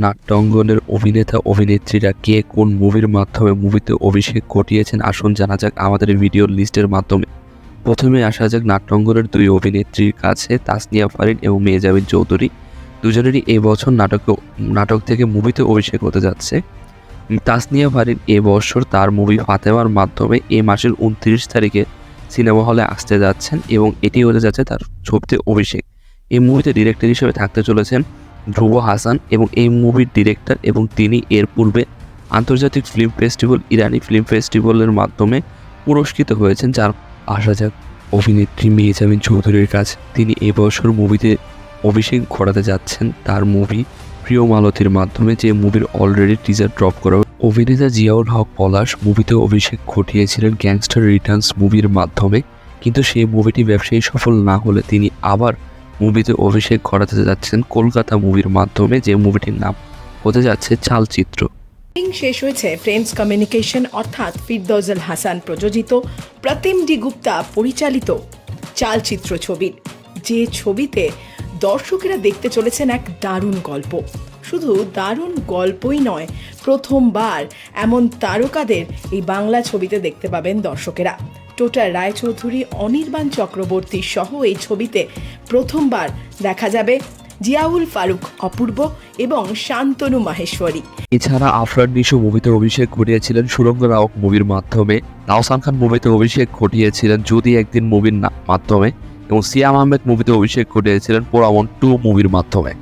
নাট্যাঙ্গনের অভিনেতা অভিনেত্রীরা কে কোন মুভির মাধ্যমে মুভিতে অভিষেক ঘটিয়েছেন আসুন জানা যাক আমাদের ভিডিওর লিস্টের মাধ্যমে। প্রথমে আসা যাক নাট্যাঙ্গনের দুই অভিনেত্রীর কাছে, তাসনিয়া ফারিন এবং মেহজাবিন চৌধুরী। দুজনেরই এবছর নাটক থেকে মুভিতে অভিষেক হতে যাচ্ছে। তাসনিয়া ফারিন এবছর তার মুভি ফাতেমার মাধ্যমে এই মাসের 29 তারিখে সিনেমা হলে আসতে যাচ্ছেন এবং এটি হতে যাচ্ছে তার ছবিতে অভিষেক। এই মুভিতে ডিরেক্টর হিসেবে থাকতে চলেছেন ধ্রুব হাসান এবং এই মুভির ডিরেক্টর, এবং তিনি এর পূর্বে আন্তর্জাতিক ফিল্ম ফেস্টিভ্যাল ইরানি ফিল্ম ফেস্টিভ্যালের মাধ্যমে পুরস্কৃত হয়েছেন। যার আসা যাক অভিনেত্রী মেহজাবিন চৌধুরীর কাছে, তিনি এবছর মুভিতে অভিষেক ঘটাতে যাচ্ছেন তার মুভি প্রিয় মালতীর মাধ্যমে, যে মুভির অলরেডি টিজার ড্রপ করা। অভিনেতা জিয়াউল হক পলাশ মুভিতে অভিষেক ঘটিয়েছিলেন গ্যাংস্টার রিটার্নস মুভির মাধ্যমে, কিন্তু সেই মুভিটি ব্যবসায়ী সফল না হলে তিনি আবার মুভিতে অভিষেক ঘটাতে যাচ্ছেন কলকাতা মুভির মাধ্যমে, যে মুভিটির নাম হতে যাচ্ছে চালচিত্র। শেষ হয়েছে ফ্রেন্ডস কমিউনিকেশন অর্থাৎ ফিরদৌজল হাসান প্রযোজিত, প্রতিম ডি গুপ্তা পরিচালিত চালচিত্র ছবির, যে ছবিতে দর্শকেরা দেখতে চলেছেন এক দারুণ গল্প। শুধু দারুণ গল্পই নয়, প্রথমবার এমন তারকাদের এই বাংলা ছবিতে দেখতে পাবেন দর্শকেরা। টোটা রায়চৌধুরী, অনির্বাণ চক্রবর্তী সহ এই ছবিতে প্রথমবার দেখা যাবে জিয়াউল ফারুক অপূর্ব এবং শান্তনু মাহেশ্বরী। এছাড়া আফরান নিশো মুভিতে অভিষেক ঘটিয়েছিলেন সুরঙ্গ রাওক মুভির মাধ্যমে, রাওসান খান মুভিতে অভিষেক ঘটিয়েছিলেন যদি একদিন মুভির মাধ্যমে, এবং সিয়াম আহমেদ মুভিতে অভিষেক ঘটিয়েছিলেন পোড়ামন 2 মুভির মাধ্যমে।